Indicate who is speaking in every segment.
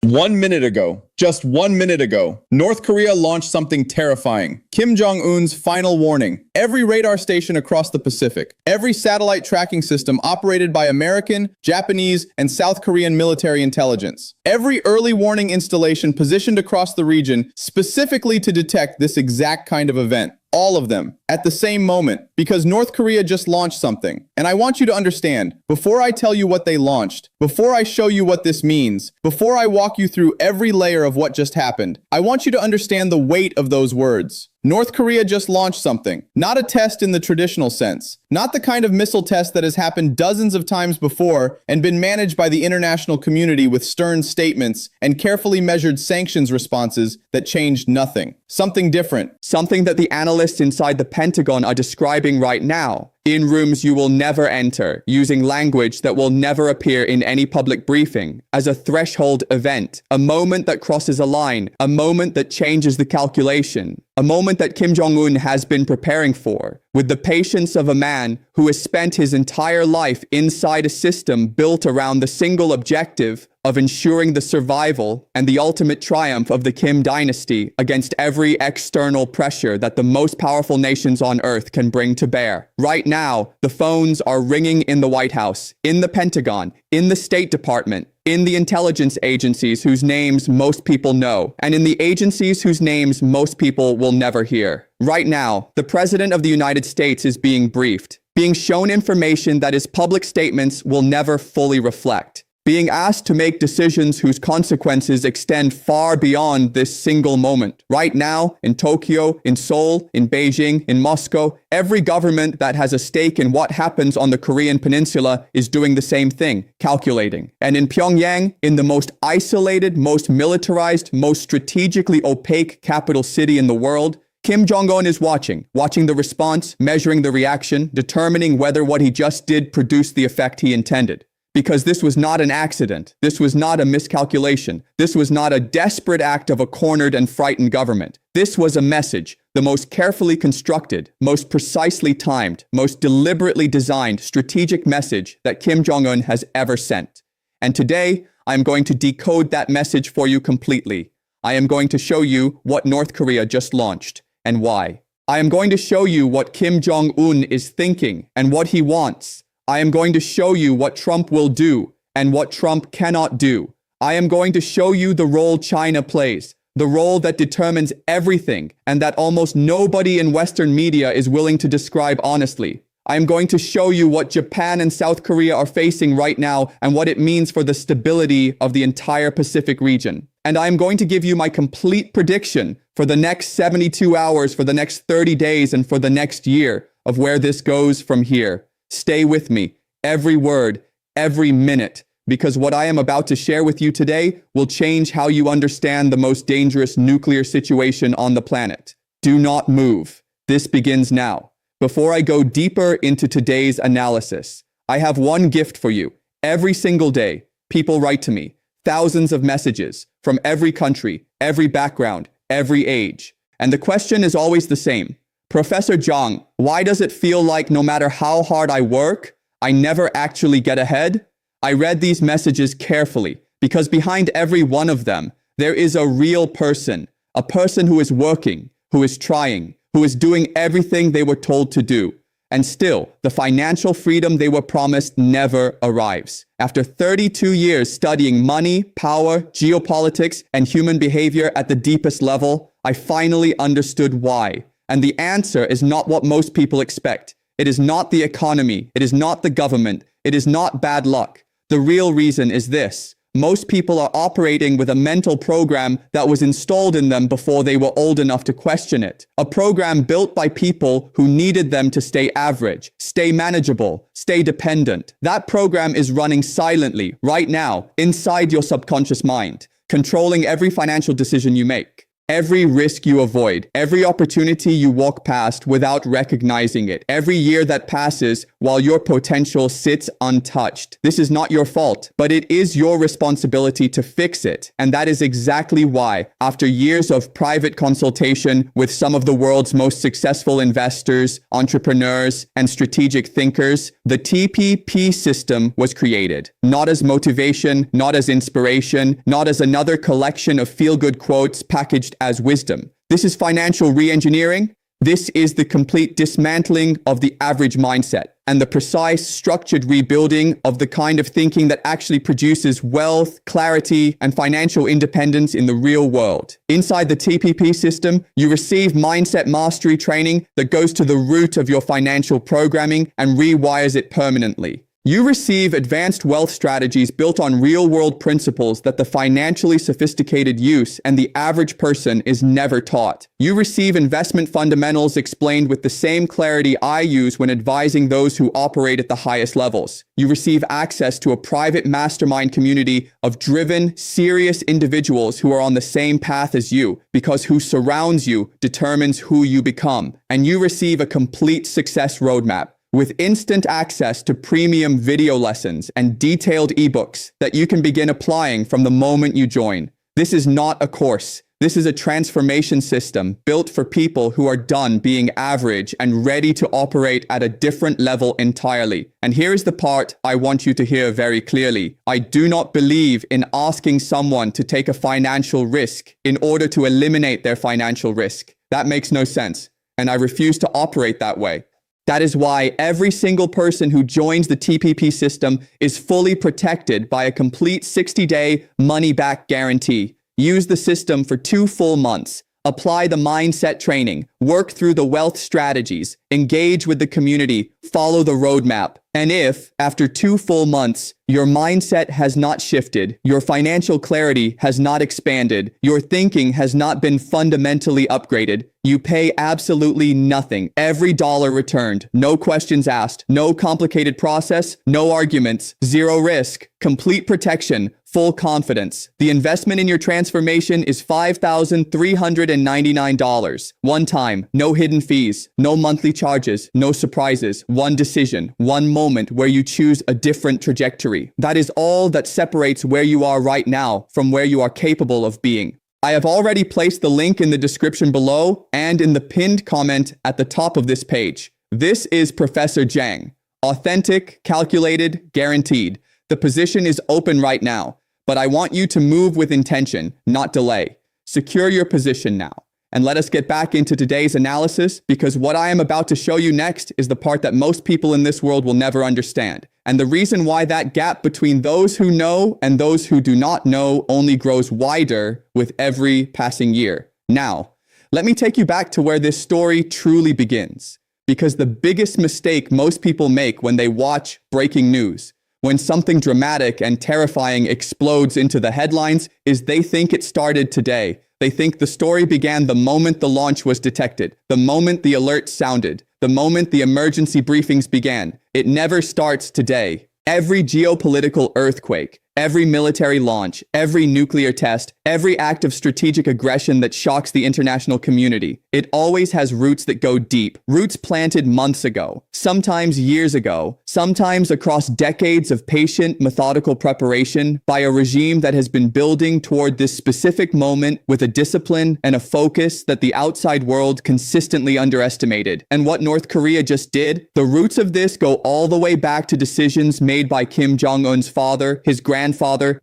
Speaker 1: 1 minute ago, just 1 minute ago, North Korea launched something terrifying. Kim Jong Un's final warning. Every radar station across the Pacific, every satellite tracking system operated by American, Japanese, and South Korean military intelligence. Every early warning installation positioned across the region specifically to detect this exact kind of event. All of them, at the same moment, because North Korea just launched something. And I want you to understand, before I tell you what they launched, before I show you what this means, before I walk you through every layer of what just happened, I want you to understand the weight of those words. North Korea just launched something, not a test in the traditional sense, not the kind of missile test that has happened dozens of times before and been managed by the international community with stern statements and carefully measured sanctions responses that changed nothing. Something different.
Speaker 2: Something that the analysts inside the Pentagon are describing right now. In rooms you will never enter, using language that will never appear in any public briefing, as a threshold event, a moment that crosses a line, a moment that changes the calculation, a moment that Kim Jong Un has been preparing for, with the patience of a man who has spent his entire life inside a system built around the single objective of ensuring the survival and the ultimate triumph of the Kim dynasty against every external pressure that the most powerful nations on earth can bring to bear. Right now, the phones are ringing in the White House, in the Pentagon, in the State Department, in the intelligence agencies whose names most people know, and in the agencies whose names most people will never hear. Right now, the President of the United States is being briefed, being shown information that his public statements will never fully reflect, being asked to make decisions whose consequences extend far beyond this single moment. Right now, in Tokyo, in Seoul, in Beijing, in Moscow, every government that has a stake in what happens on the Korean peninsula is doing the same thing, calculating. And in Pyongyang, in the most isolated, most militarized, most strategically opaque capital city in the world, Kim Jong Un is watching the response, measuring the reaction, determining whether what he just did produced the effect he intended. Because this was not an accident. This was not a miscalculation. This was not a desperate act of a cornered and frightened government. This was a message, the most carefully constructed, most precisely timed, most deliberately designed strategic message that Kim Jong Un has ever sent. And today, I'm going to decode that message for you completely. I am going to show you what North Korea just launched and why. I am going to show you what Kim Jong Un is thinking and what he wants. I am going to show you what Trump will do and what Trump cannot do. I am going to show you the role China plays, the role that determines everything and that almost nobody in Western media is willing to describe honestly. I am going to show you what Japan and South Korea are facing right now and what it means for the stability of the entire Pacific region. And I am going to give you my complete prediction for the next 72 hours, for the next 30 days, and for the next year of where this goes from here. Stay with me, every word, every minute, because what I am about to share with you today will change how you understand the most dangerous nuclear situation on the planet. Do not move. This begins now. Before I go deeper into today's analysis, I have one gift for you. Every single day, people write to me, thousands of messages from every country, every background, every age. And the question is always the same. Professor.Jiang, why does it feel like no matter how hard I work, I never actually get ahead? I read these messages carefully because behind every one of them, there is a real person, a person who is working, who is trying, who is doing everything they were told to do. And still, the financial freedom they were promised never arrives. After 32 years studying money, power, geopolitics, and human behavior at the deepest level, I finally understood why. And the answer is not what most people expect. It is not the economy. It is not the government. It is not bad luck. The real reason is this. Most people are operating with a mental program that was installed in them before they were old enough to question it. A program built by people who needed them to stay average, stay manageable, stay dependent. That program is running silently right now inside your subconscious mind, controlling every financial decision you make. every risk you avoid, every opportunity you walk past without recognizing it, every year that passes while your potential sits untouched. This is not your fault, but it is your responsibility to fix it. And that is exactly why, after years of private consultation with some of the world's most successful investors, entrepreneurs, and strategic thinkers, the TPP system was created. Not as motivation, not as inspiration, not as another collection of feel-good quotes packaged as wisdom. This is financial re-engineering. This is the complete dismantling of the average mindset and the precise, structured rebuilding of the kind of thinking that actually produces wealth, clarity, and financial independence in the real world. Inside the TPP system, you receive mindset mastery training that goes to the root of your financial programming and rewires it permanently. You receive advanced wealth strategies built on real-world principles that the financially sophisticated use and the average person is never taught. You receive investment fundamentals explained with the same clarity I use when advising those who operate at the highest levels. You receive access to a private mastermind community of driven, serious individuals who are on the same path as you, because who surrounds you determines who you become. And you receive a complete success roadmap, with instant access to premium video lessons and detailed ebooks that you can begin applying from the moment you join. This is not a course. This is a transformation system built for people who are done being average and ready to operate at a different level entirely. And here is the part I want you to hear very clearly. I do not believe in asking someone to take a financial risk in order to eliminate their financial risk. That makes no sense, and I refuse to operate that way. That is why every single person who joins the TPP system is fully protected by a complete 60-day money-back guarantee. Use the system for 2 full months. Apply the mindset training, work through the wealth strategies, engage with the community, follow the roadmap. And if, after 2 full months, your mindset has not shifted, your financial clarity has not expanded, your thinking has not been fundamentally upgraded, you pay absolutely nothing. Every dollar returned, no questions asked, no complicated process, no arguments, zero risk, complete protection, full confidence. The investment in your transformation is $5,399. One time, no hidden fees, no monthly charges, no surprises, one decision, one moment where you choose a different trajectory. That is all that separates where you are right now from where you are capable of being. I have already placed the link in the description below and in the pinned comment at the top of this page. This is Professor Jiang. Authentic, calculated, guaranteed. The position is open right now, but I want you to move with intention, not delay. Secure your position now. And let us get back into today's analysis, because what I am about to show you next is the part that most people in this world will never understand. And the reason why that gap between those who know and those who do not know only grows wider with every passing year. Now, let me take you back to where this story truly begins. Because the biggest mistake most people make when they watch breaking news, when something dramatic and terrifying explodes into the headlines, is they think it started today. They think the story began the moment the launch was detected, the moment the alert sounded, the moment the emergency briefings began. It never starts today. Every geopolitical earthquake, every military launch, every nuclear test, every act of strategic aggression that shocks the international community, it always has roots that go deep, roots planted months ago, sometimes years ago, sometimes across decades of patient, methodical preparation by a regime that has been building toward this specific moment with a discipline and a focus that the outside world consistently underestimated. And what North Korea just did, the roots of this go all the way back to decisions made by Kim Jong Un's father, his grandfather,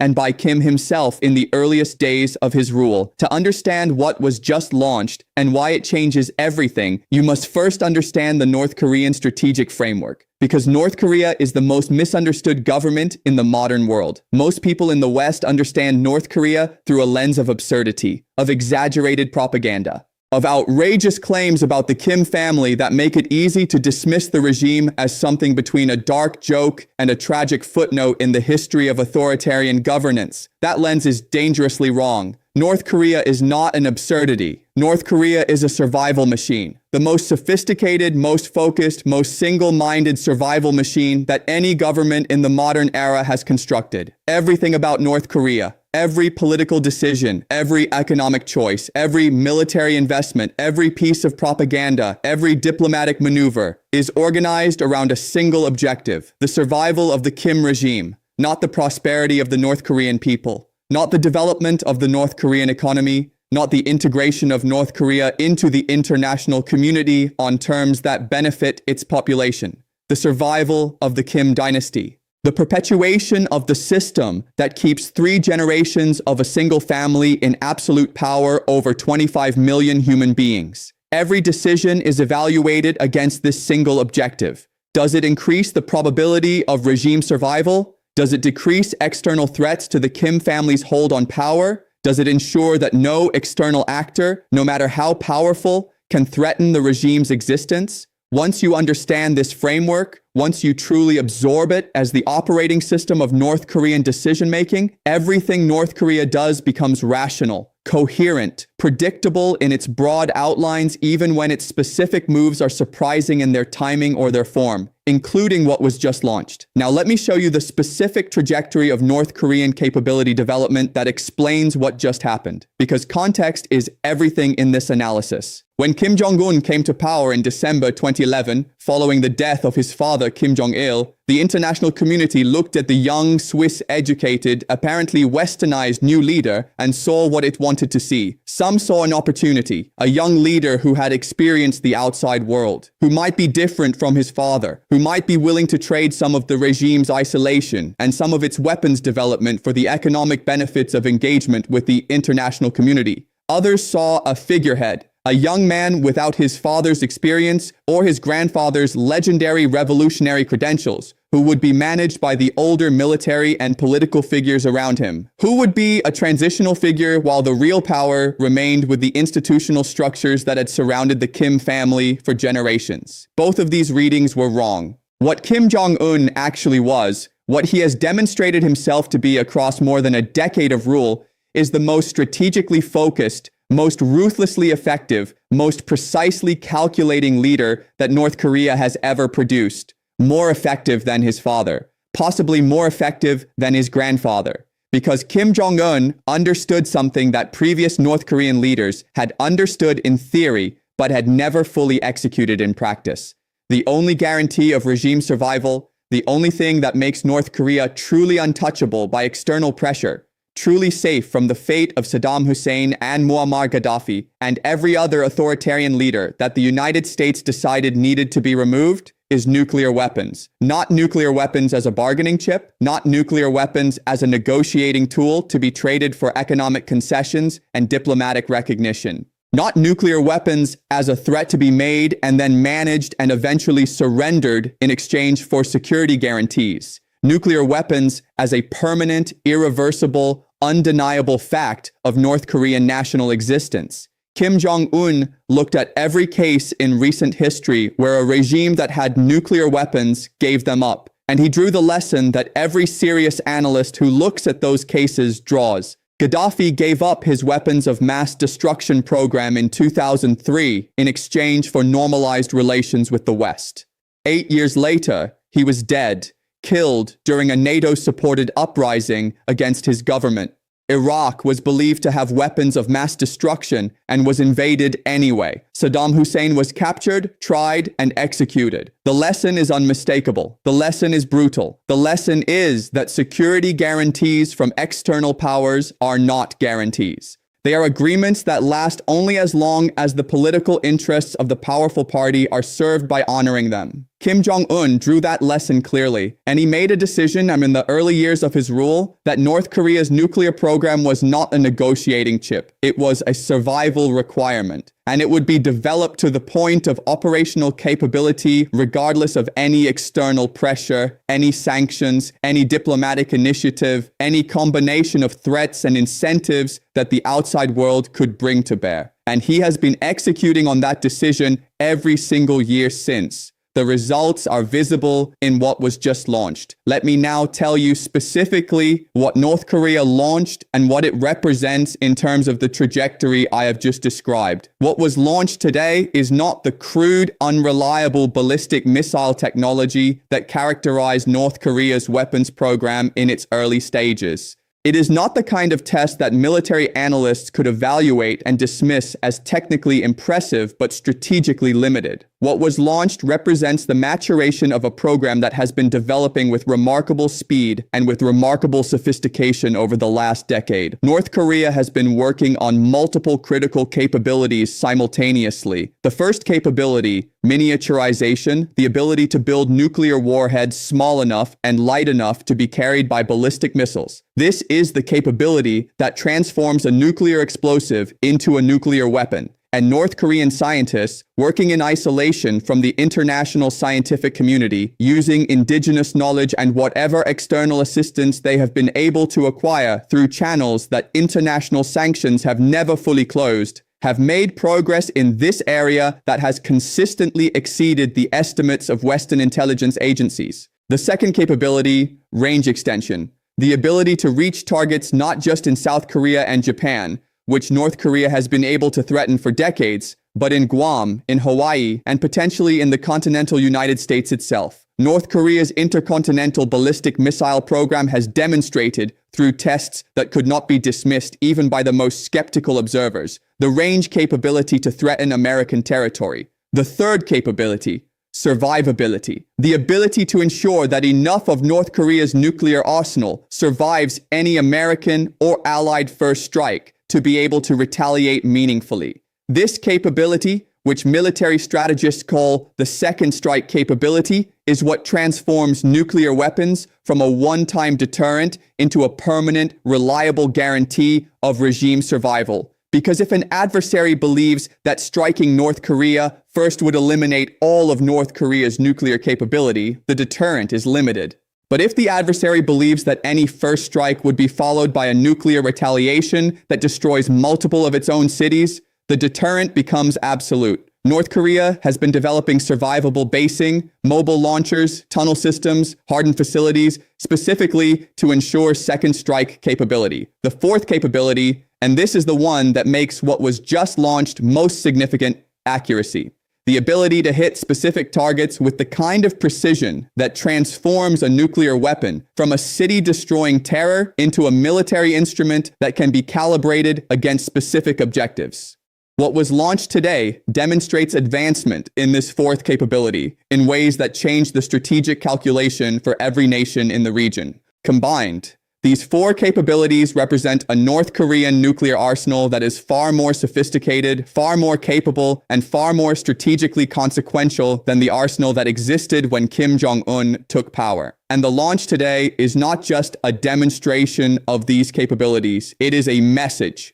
Speaker 2: and by Kim himself in the earliest days of his rule. To understand what was just launched and why it changes everything, you must first understand the North Korean strategic framework. Because North Korea is the most misunderstood government in the modern world. Most people in the West understand North Korea through a lens of absurdity, of exaggerated propaganda, of outrageous claims about the Kim family that make it easy to dismiss the regime as something between a dark joke and a tragic footnote in the history of authoritarian governance. That lens is dangerously wrong. North Korea is not an absurdity. North Korea is a survival machine. The most sophisticated, most focused, most single-minded survival machine that any government in the modern era has constructed. Everything about North Korea, Every political decision, every economic choice, every military investment, every piece of propaganda, every diplomatic maneuver is organized around a single objective: the survival of the Kim regime, not the prosperity of the North Korean people, not the development of the North Korean economy, not the integration of North Korea into the international community on terms that benefit its population, the survival of the Kim dynasty, the perpetuation of the system that keeps 3 generations of a single family in absolute power over 25 million human beings. Every decision is evaluated against this single objective. Does it increase the probability of regime survival? Does it decrease external threats to the Kim family's hold on power? Does it ensure that no external actor, no matter how powerful, can threaten the regime's existence? Once you understand this framework, once you truly absorb it as the operating system of North Korean decision-making, everything North Korea does becomes rational, coherent, predictable in its broad outlines, even when its specific moves are surprising in their timing or their form, including what was just launched. Now let me show you the specific trajectory of North Korean capability development that explains what just happened, because context is everything in this analysis. When Kim Jong Un came to power in December 2011, following the death of his father Kim Jong Il, the international community looked at the young, Swiss-educated, apparently westernized new leader and saw what it wanted to see. Some saw an opportunity, a young leader who had experienced the outside world, who might be different from his father, who might be willing to trade some of the regime's isolation and some of its weapons development for the economic benefits of engagement with the international community. Others saw a figurehead, a young man without his father's experience or his grandfather's legendary revolutionary credentials, who would be managed by the older military and political figures around him, who would be a transitional figure while the real power remained with the institutional structures that had surrounded the Kim family for generations. Both of these readings were wrong. What Kim Jong Un actually was, what he has demonstrated himself to be across more than a decade of rule, is the most strategically focused, most ruthlessly effective, most precisely calculating leader that North Korea has ever produced. More effective than his father, possibly more effective than his grandfather. Because Kim Jong Un understood something that previous North Korean leaders had understood in theory, but had never fully executed in practice. The only guarantee of regime survival, the only thing that makes North Korea truly untouchable by external pressure, truly safe from the fate of Saddam Hussein and Muammar Gaddafi and every other authoritarian leader that the United States decided needed to be removed, is nuclear weapons. Not nuclear weapons as a bargaining chip, not nuclear weapons as a negotiating tool to be traded for economic concessions and diplomatic recognition. Not nuclear weapons as a threat to be made and then managed and eventually surrendered in exchange for security guarantees. Nuclear weapons as a permanent, irreversible, undeniable fact of North Korean national existence. Kim Jong Un looked at every case in recent history where a regime that had nuclear weapons gave them up, and he drew the lesson that every serious analyst who looks at those cases draws. Gaddafi gave up his weapons of mass destruction program in 2003 in exchange for normalized relations with the West. 8 years later, he was dead, killed during a NATO-supported uprising against his government. Iraq was believed to have weapons of mass destruction and was invaded anyway. Saddam Hussein was captured, tried, and executed. The lesson is unmistakable. The lesson is brutal. The lesson is that security guarantees from external powers are not guarantees. They are agreements that last only as long as the political interests of the powerful party are served by honoring them. Kim Jong Un drew that lesson clearly, and he made a decision in the early years of his rule that North Korea's nuclear program was not a negotiating chip. It was a survival requirement, and it would be developed to the point of operational capability regardless of any external pressure, any sanctions, any diplomatic initiative, any combination of threats and incentives that the outside world could bring to bear. And he has been executing on that decision every single year since. The results are visible in what was just launched. Let me now tell you specifically what North Korea launched and what it represents in terms of the trajectory I have just described. What was launched today is not the crude, unreliable ballistic missile technology that characterized North Korea's weapons program in its early stages. It is not the kind of test that military analysts could evaluate and dismiss as technically impressive but strategically limited. What was launched represents the maturation of a program that has been developing with remarkable speed and with remarkable sophistication over the last decade. North Korea has been working on multiple critical capabilities simultaneously. The first capability, miniaturization, the ability to build nuclear warheads small enough and light enough to be carried by ballistic missiles. This is the capability that transforms a nuclear explosive into a nuclear weapon. And North Korean scientists, working in isolation from the international scientific community, using indigenous knowledge and whatever external assistance they have been able to acquire through channels that international sanctions have never fully closed, have made progress in this area that has consistently exceeded the estimates of Western intelligence agencies. The second capability, range extension. The ability to reach targets not just in South Korea and Japan, which North Korea has been able to threaten for decades, but in Guam, in Hawaii, and potentially in the continental United States itself. North Korea's intercontinental ballistic missile program has demonstrated, through tests that could not be dismissed even by the most skeptical observers, the range capability to threaten American territory. The third capability, survivability. The ability to ensure that enough of North Korea's nuclear arsenal survives any American or Allied first strike to be able to retaliate meaningfully. This capability, which military strategists call the second strike capability, is what transforms nuclear weapons from a one-time deterrent into a permanent, reliable guarantee of regime survival. Because if an adversary believes that striking North Korea first would eliminate all of North Korea's nuclear capability, the deterrent is limited. But if the adversary believes that any first strike would be followed by a nuclear retaliation that destroys multiple of its own cities, the deterrent becomes absolute. North Korea has been developing survivable basing, mobile launchers, tunnel systems, hardened facilities, specifically to ensure second strike capability. The fourth capability, and this is the one that makes what was just launched most significant, accuracy. The ability to hit specific targets with the kind of precision that transforms a nuclear weapon from a city-destroying terror into a military instrument that can be calibrated against specific objectives. What was launched today demonstrates advancement in this fourth capability in ways that change the strategic calculation for every nation in the region. Combined, these four capabilities represent a North Korean nuclear arsenal that is far more sophisticated, far more capable, and far more strategically consequential than the arsenal that existed when Kim Jong Un took power. And the launch today is not just a demonstration of these capabilities. It is a message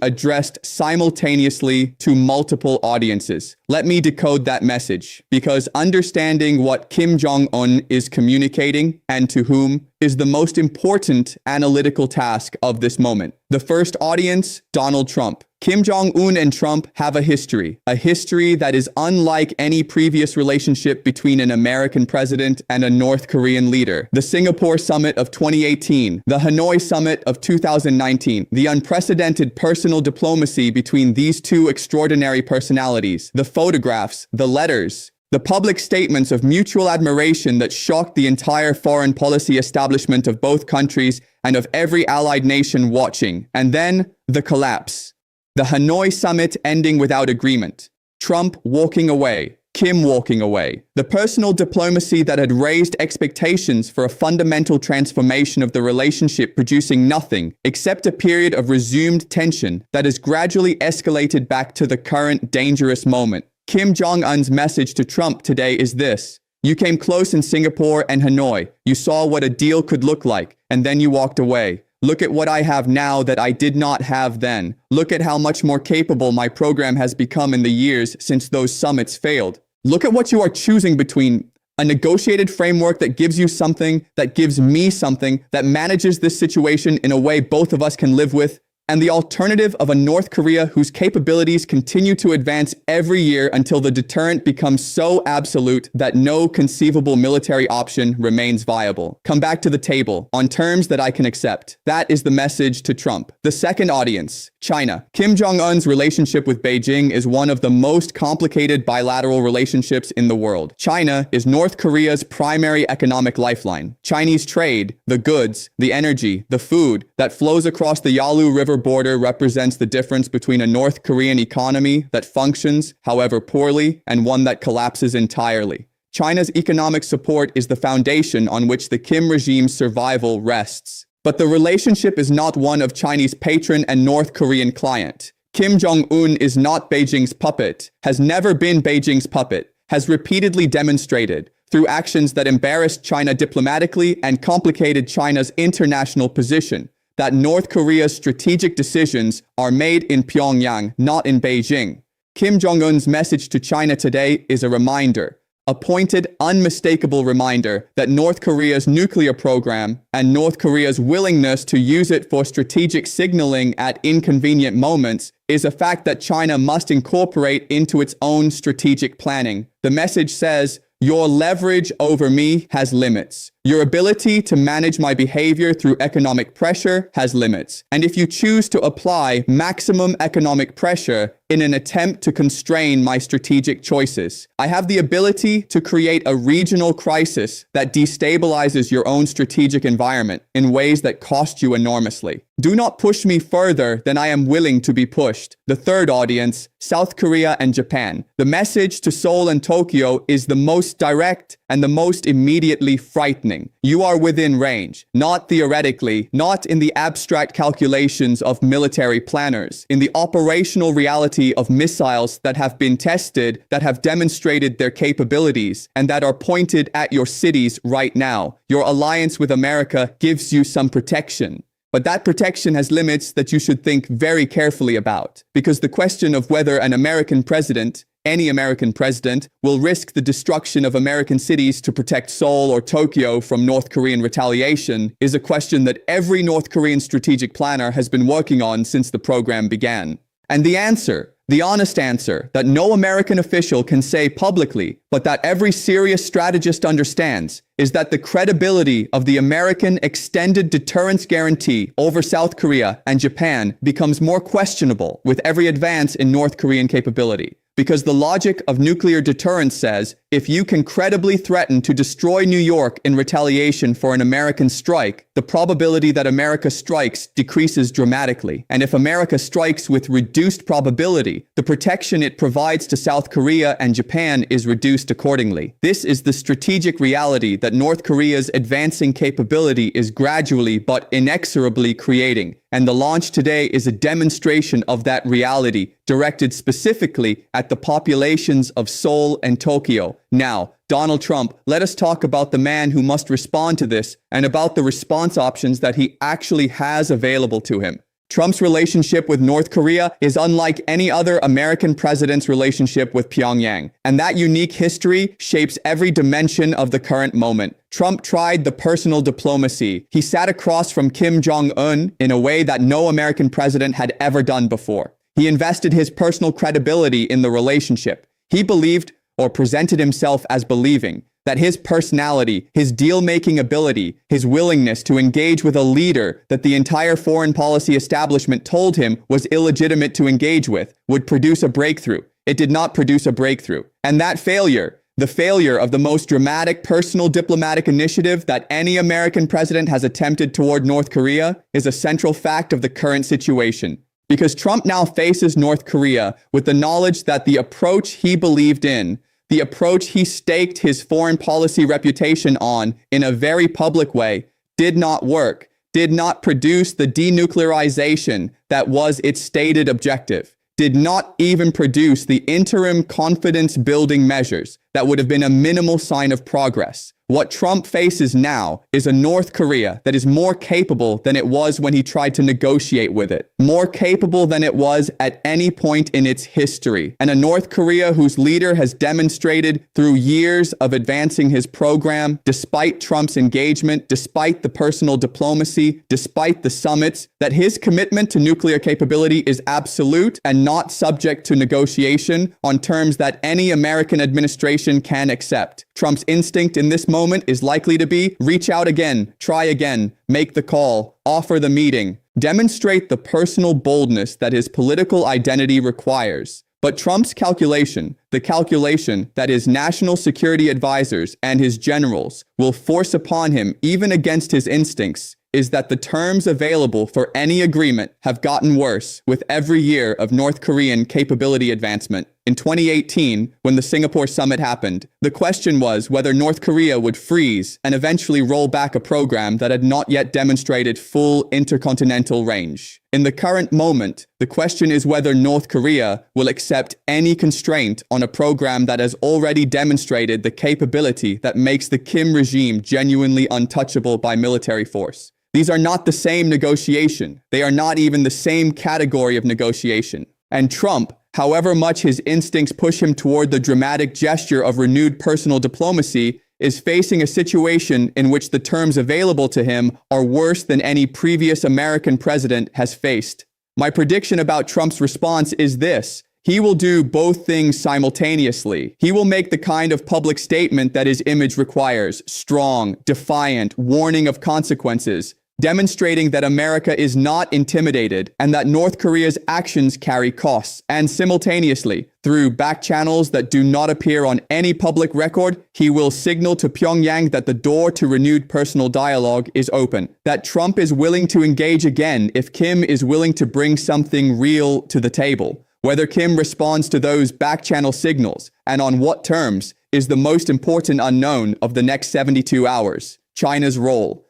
Speaker 2: addressed simultaneously to multiple audiences. Let me decode that message, because understanding what Kim Jong Un is communicating and to whom is the most important analytical task of this moment. The first audience, Donald Trump. Kim Jong Un and Trump have a history that is unlike any previous relationship between an American president and a North Korean leader. The Singapore summit of 2018, the Hanoi summit of 2019, the unprecedented personal diplomacy between these two extraordinary personalities, the photographs, the letters, the public statements of mutual admiration that shocked the entire foreign policy establishment of both countries and of every allied nation watching, and then the collapse. The Hanoi summit ending without agreement. Trump walking away. Kim walking away. The personal diplomacy that had raised expectations for a fundamental transformation of the relationship producing nothing except a period of resumed tension that has gradually escalated back to the current dangerous moment. Kim Jong Un's message to Trump today is this: you came close in Singapore and Hanoi. You saw what a deal could look like, and then you walked away. Look at what I have now that I did not have then. Look at how much more capable my program has become in the years since those summits failed. Look at what you are choosing between a negotiated framework that gives you something, that gives me something, that manages this situation in a way both of us can live with, and the alternative of a North Korea whose capabilities continue to advance every year until the deterrent becomes so absolute that no conceivable military option remains viable. Come back to the table on terms that I can accept. That is the message to Trump. The second audience, China. Kim Jong Un's relationship with Beijing is one of the most complicated bilateral relationships in the world. China is North Korea's primary economic lifeline. Chinese trade, the goods, the energy, the food that flows across the Yalu River border represents the difference between a North Korean economy that functions, however poorly, and one that collapses entirely. China's economic support is the foundation on which the Kim regime's survival rests. But the relationship is not one of Chinese patron and North Korean client. Kim Jong Un is not Beijing's puppet, has never been Beijing's puppet, has repeatedly demonstrated, through actions that embarrassed China diplomatically and complicated China's international position, that North Korea's strategic decisions are made in Pyongyang, not in Beijing. Kim Jong Un's message to China today is a reminder, a pointed, unmistakable reminder that North Korea's nuclear program and North Korea's willingness to use it for strategic signaling at inconvenient moments is a fact that China must incorporate into its own strategic planning. The message says, "Your leverage over me has limits. Your ability to manage my behavior through economic pressure has limits. And if you choose to apply maximum economic pressure in an attempt to constrain my strategic choices, I have the ability to create a regional crisis that destabilizes your own strategic environment in ways that cost you enormously. Do not push me further than I am willing to be pushed." The third audience, South Korea and Japan. The message to Seoul and Tokyo is the most direct and the most immediately frightening. You are within range, not theoretically, not in the abstract calculations of military planners, in the operational reality of missiles that have been tested, that have demonstrated their capabilities, and that are pointed at your cities right now. Your alliance with America gives you some protection. But that protection has limits that you should think very carefully about, because the question of whether an American president, any American president, will risk the destruction of American cities to protect Seoul or Tokyo from North Korean retaliation is a question that every North Korean strategic planner has been working on since the program began. And the answer, the honest answer, that no American official can say publicly, but that every serious strategist understands, is that the credibility of the American extended deterrence guarantee over South Korea and Japan becomes more questionable with every advance in North Korean capability. Because the logic of nuclear deterrence says, if you can credibly threaten to destroy New York in retaliation for an American strike, the probability that America strikes decreases dramatically. And if America strikes with reduced probability, the protection it provides to South Korea and Japan is reduced accordingly. This is the strategic reality that North Korea's advancing capability is gradually but inexorably creating. And the launch today is a demonstration of that reality, directed specifically at the populations of Seoul and Tokyo. Now, Donald Trump, let us talk about the man who must respond to this and about the response options that he actually has available to him. Trump's relationship with North Korea is unlike any other American president's relationship with Pyongyang, and that unique history shapes every dimension of the current moment. Trump tried the personal diplomacy. He sat across from Kim Jong Un in a way that no American president had ever done before. He invested his personal credibility in the relationship. He believed, or presented himself as believing, that his personality, his deal-making ability, his willingness to engage with a leader that the entire foreign policy establishment told him was illegitimate to engage with, would produce a breakthrough. It did not produce a breakthrough. And that failure, the failure of the most dramatic personal diplomatic initiative that any American president has attempted toward North Korea, is a central fact of the current situation. Because Trump now faces North Korea with the knowledge that the approach he believed in, the approach he staked his foreign policy reputation on in a very public way, did not work, did not produce the denuclearization that was its stated objective, did not even produce the interim confidence-building measures that would have been a minimal sign of progress. What Trump faces now is a North Korea that is more capable than it was when he tried to negotiate with it, more capable than it was at any point in its history, and a North Korea whose leader has demonstrated through years of advancing his program, despite Trump's engagement, despite the personal diplomacy, despite the summits, that his commitment to nuclear capability is absolute and not subject to negotiation on terms that any American administration can accept. Trump's instinct in this moment is likely to be reach out again, try again, make the call, offer the meeting, demonstrate the personal boldness that his political identity requires. But Trump's calculation, the calculation that his national security advisors and his generals will force upon him even against his instincts, is that the terms available for any agreement have gotten worse with every year of North Korean capability advancement. In 2018, when the Singapore summit happened, the question was whether North Korea would freeze and eventually roll back a program that had not yet demonstrated full intercontinental range. In the current moment, the question is whether North Korea will accept any constraint on a program that has already demonstrated the capability that makes the Kim regime genuinely untouchable by military force. These are not the same negotiation. They are not even the same category of negotiation. And Trump, however much his instincts push him toward the dramatic gesture of renewed personal diplomacy, is facing a situation in which the terms available to him are worse than any previous American president has faced. My prediction about Trump's response is this: he will do both things simultaneously. He will make the kind of public statement that his image requires, strong, defiant, warning of consequences, demonstrating that America is not intimidated and that North Korea's actions carry costs. And simultaneously, through back channels that do not appear on any public record, he will signal to Pyongyang that the door to renewed personal dialogue is open, that Trump is willing to engage again if Kim is willing to bring something real to the table. Whether Kim responds to those back-channel signals and on what terms is the most important unknown of the next 72 hours. China's role.